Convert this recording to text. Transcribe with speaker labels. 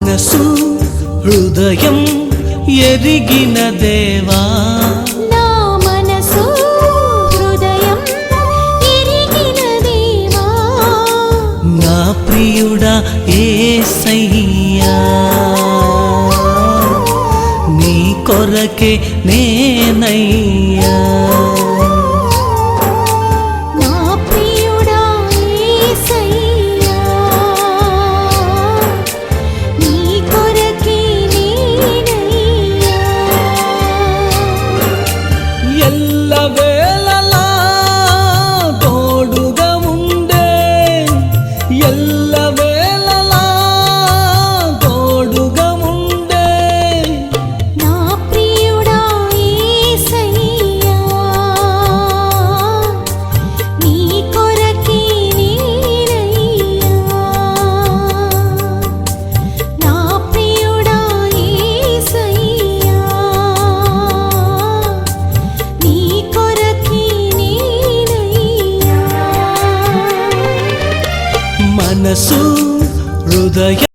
Speaker 1: మనసు హృదయం ఎరిగిన దేవా,
Speaker 2: నా మనసు హృదయం ఎరిగిన దేవా,
Speaker 1: నా ప్రియుడా యేసయ్యా, నీ కొరకే నేనయ్యా. ఎల్లవేళలా తోడుగా ఉండే, ఎల్లవేళలా తోడుగా ఉండే,
Speaker 2: నా ప్రియుడా యేసయ్యా, నీ కొరకే నేనయ్యా. నా ప్రియుడా యేసయ్యా, నీ కొరకే నేనయ్యా.
Speaker 1: మనసు హృదయం